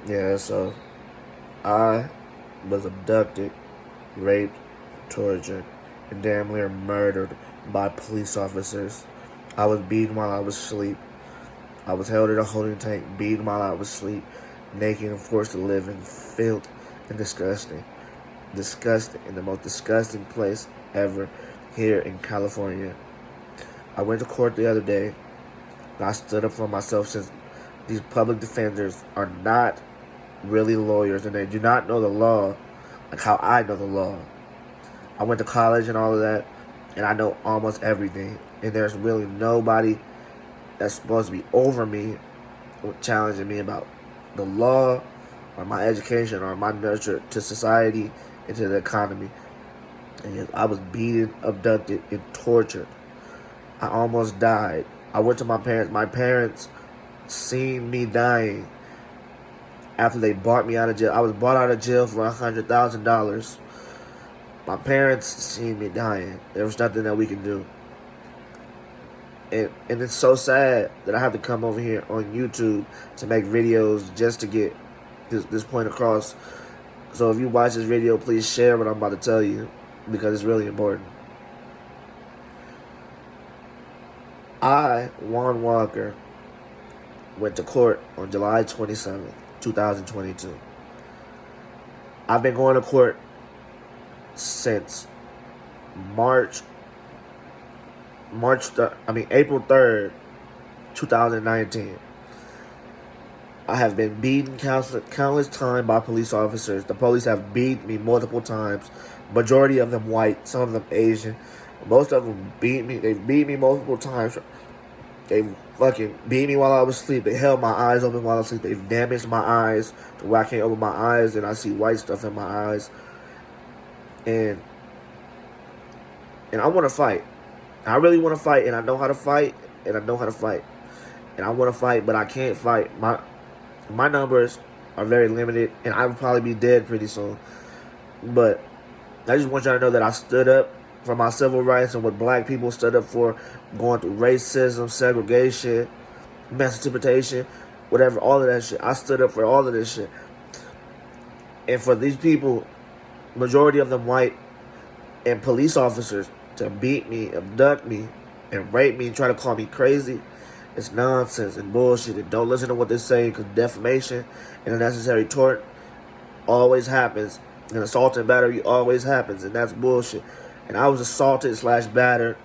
Yeah, so I was abducted, raped, tortured, and damn near murdered by police officers. I was beaten while I was asleep. I was held in a holding tank, beaten while I was asleep, naked and forced to live in filth and disgusting. Disgusting, in the most disgusting place ever here in California. I went to court the other day, and I stood up for myself since these public defenders are not really lawyers and they do not know the law like how I know the law. I went to college and all of that, and I know almost everything. And there's really nobody that's supposed to be over me challenging me about the law or my education or my nurture to society and to the economy. And yet I was beaten, abducted, and tortured. I almost died. I went to my parents. My parents seen me dying after they bought me out of jail. I was bought out of jail for $100,000. My parents seen me dying. There was nothing that we could do. And it's so sad that I have to come over here on YouTube to make videos just to get this point across. So if you watch this video, please share what I'm about to tell you because it's really important. I, Juan Walker, went to court on July 27th, 2022. I've been going to court since March April 3rd, 2019. I have been beaten countless times by police officers. The police have beat me multiple times. Majority of them white, some of them Asian. Most of them beat me. They beat me multiple times. They fucking beat me while I was asleep. They held my eyes open while I was asleep. They've damaged my eyes to where I can't open my eyes and I see white stuff in my eyes. And I want to fight. I really want to fight, and I know how to fight, and I know how to fight. And I want to fight, but I can't fight. My numbers are very limited, and I will probably be dead pretty soon. But I just want y'all to know that I stood up for my civil rights and what black people stood up for, going through racism, segregation, misinterpretation, whatever, all of that shit. I stood up for all of this shit. And for these people, majority of them white, and police officers to beat me, abduct me, and rape me and try to call me crazy, it's nonsense and bullshit. And don't listen to what they say because defamation and unnecessary tort always happens. And assault and battery always happens, and that's bullshit. And I was assaulted / battered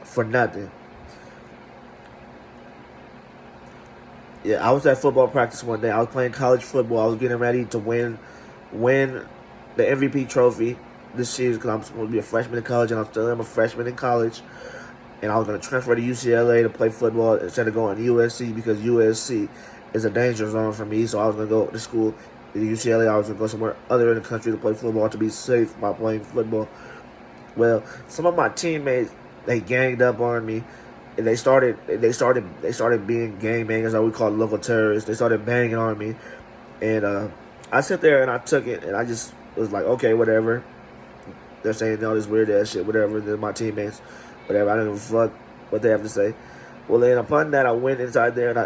for nothing. Yeah, I was at football practice one day. I was playing college football. I was getting ready to win the MVP trophy this year because I'm supposed to be a freshman in college, and I'm still a freshman in college. And I was going to transfer to UCLA to play football instead of going to USC because USC is a danger zone for me. So I was going to go to school at UCLA. I was going to go somewhere other in the country to play football to be safe by playing football. Well, some of my teammates, they ganged up on me. And they started being gangbangers, or we call it local terrorists. They started banging on me. And I sit there and I took it, and I just was like, okay, whatever. They're saying all this weird ass shit, whatever. They're my teammates, whatever. I don't give a fuck what they have to say. Well, then upon that, I went inside there and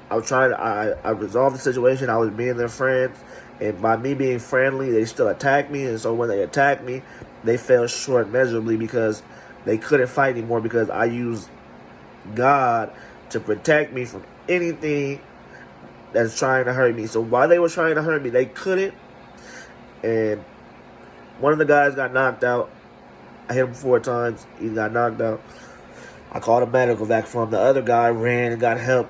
I was trying to, I resolved the situation. I was being their friend, and by me being friendly, they still attacked me. And so when they attacked me, they fell short miserably because they couldn't fight anymore because I used God to protect me from anything that's trying to hurt me. So while they were trying to hurt me, they couldn't. And one of the guys got knocked out. I hit him 4 times. He got knocked out. I called a medical back for him. The other guy ran and got help.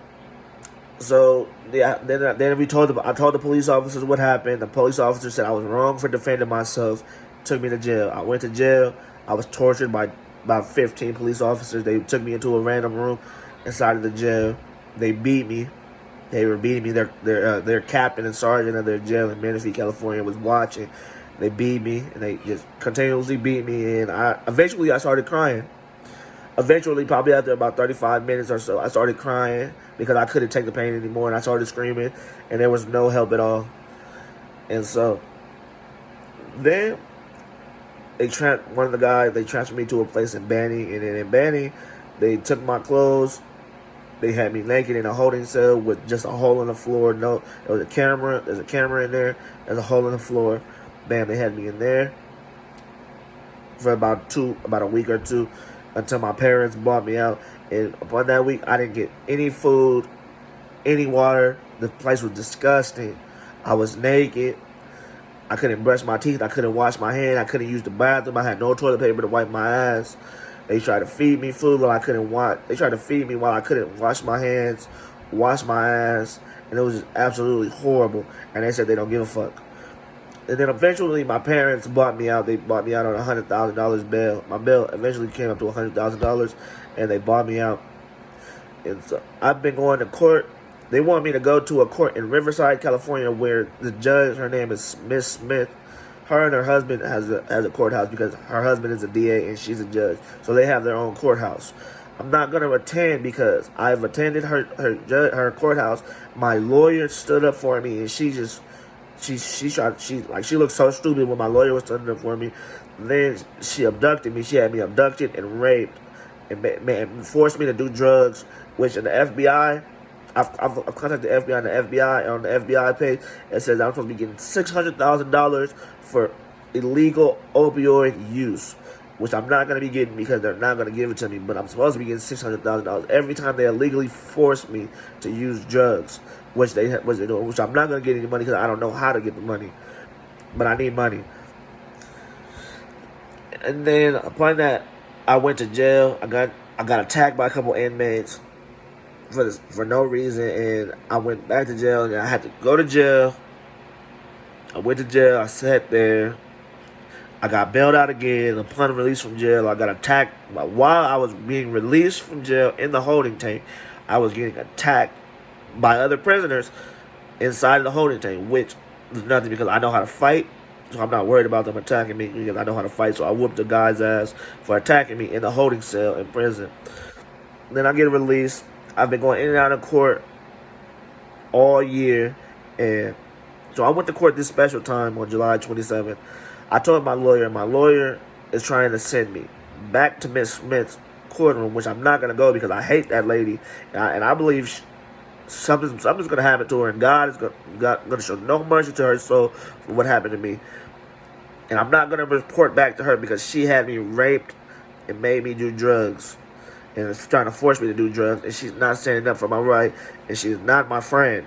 So yeah, then I told the police officers what happened. The police officer said I was wrong for defending myself. Took me to jail. I went to jail. I was tortured by about 15 police officers. They took me into a random room inside of the jail. They beat me. They were beating me. Their captain and sergeant of their jail in Menifee, California, was watching. They beat me, and they just continuously beat me. And eventually I started crying. Eventually, probably after about 35 minutes or so, I started crying because I couldn't take the pain anymore, and I started screaming, and there was no help at all. And so then one of the guys, they transferred me to a place in Banning, and then in Banning, they took my clothes, They had me naked in a holding cell with just a hole in the floor. No, there was a camera. There's a camera in there. There's a hole in the floor. Bam, they had me in there for about a week or two, until my parents bought me out. And upon that week, I didn't get any food, any water. The place was disgusting. I was naked. I couldn't brush my teeth. I couldn't wash my hand. I couldn't use the bathroom. I had no toilet paper to wipe my ass. They tried to feed me food while I couldn't wash. They tried to feed me while I couldn't wash my hands, wash my ass, and it was just absolutely horrible. And they said they don't give a fuck. And then eventually, my parents bought me out. They bought me out on $100,000 bail. My bail eventually came up to $100,000, and they bought me out. And so I've been going to court. They want me to go to a court in Riverside, California, where the judge, her name is Miss Smith. Her and her husband has a courthouse because her husband is a DA and she's a judge. So they have their own courthouse. I'm not gonna attend because I've attended her courthouse. My lawyer stood up for me, and she looked so stupid when my lawyer was standing up for me. Then she abducted me. She had me abducted and raped, and forced me to do drugs. Which in the FBI, I've contacted the FBI, and the FBI on the FBI page, it says I'm supposed to be getting $600,000 for illegal opioid use, which I'm not going to be getting because they're not going to give it to me. But I'm supposed to be getting $600,000 every time they illegally force me to use drugs, which I'm not going to get any money because I don't know how to get the money, but I need money. And then upon that, I went to jail. I got attacked by a couple inmates for no reason, and I went back to jail, and I had to go to jail. I went to jail. I sat there. I got bailed out again. Upon release from jail, I got attacked. While I was being released from jail in the holding tank, I was getting attacked by other prisoners inside of the holding tank, which is nothing because I know how to fight. So I'm not worried about them attacking me because I know how to fight. So I whooped the guy's ass for attacking me in the holding cell in prison. Then I get released. I've been going in and out of court all year. And so I went to court this special time on July 27th. I told my lawyer is trying to send me back to Miss Smith's courtroom, which I'm not going to go because I hate that lady. And I believe something's going to happen to her, and God is going to show no mercy to her soul for what happened to me. And I'm not going to report back to her because she had me raped and made me do drugs. And is trying to force me to do drugs, and she's not standing up for my right, and she's not my friend.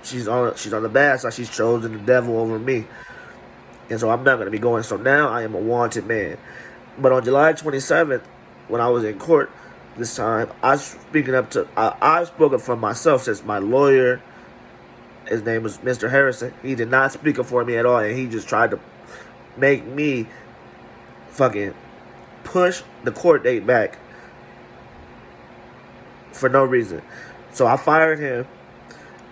She's on the bad side. She's chosen the devil over me. And so I'm not going to be going. So now I am a wanted man. But on July 27th, when I was in court this time, I spoke up for myself, since my lawyer, his name was Mr. Harrison, he did not speak up for me at all, and he just tried to make me fucking push the court date back for no reason. So I fired him,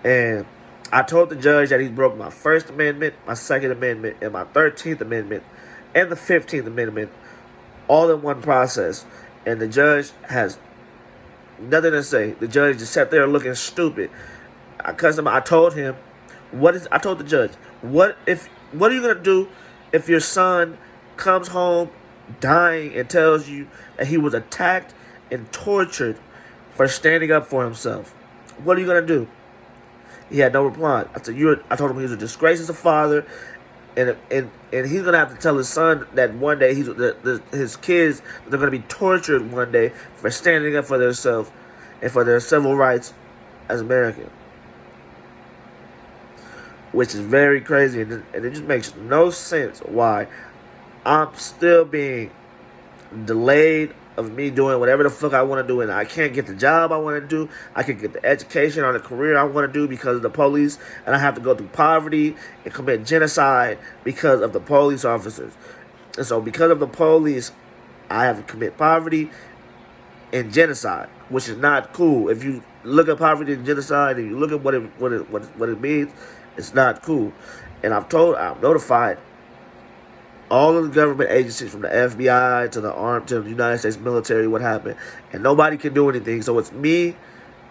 and I told the judge that he broke my First Amendment, my Second Amendment, and my 13th Amendment, and the 15th Amendment, all in one process. And the judge has nothing to say. The judge just sat there looking stupid. I told him, I told the judge, what are you gonna do if your son comes home dying and tells you that he was attacked and tortured for standing up for himself? What are you gonna do? He had no reply. I told him he was a disgrace as a father, and he's gonna have to tell his son that one day his kids, they're gonna be tortured one day for standing up for themselves and for their civil rights as Americans, which is very crazy, and it just makes no sense why I'm still being delayed of me doing whatever the fuck I want to do, and I can't get the job I want to do. I can get the education or the career I want to do because of the police, and I have to go through poverty and commit genocide because of the police officers. And so because of the police, I have to commit poverty and genocide, which is not cool. If you look at poverty and genocide and you look at what it means, it's not cool. And I'm notified all of the government agencies, from the FBI to the United States military, what happened, and nobody can do anything. So it's me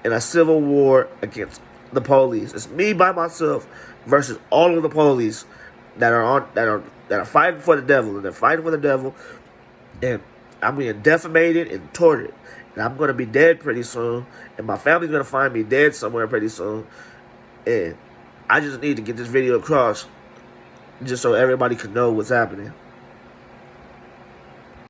in a civil war against the police. It's me by myself versus all of the police that are fighting for the devil, and they're fighting for the devil, and I'm being defamated and tortured. And I'm going to be dead pretty soon, and my family's going to find me dead somewhere pretty soon. And I just need to get this video across just so everybody can know what's happening.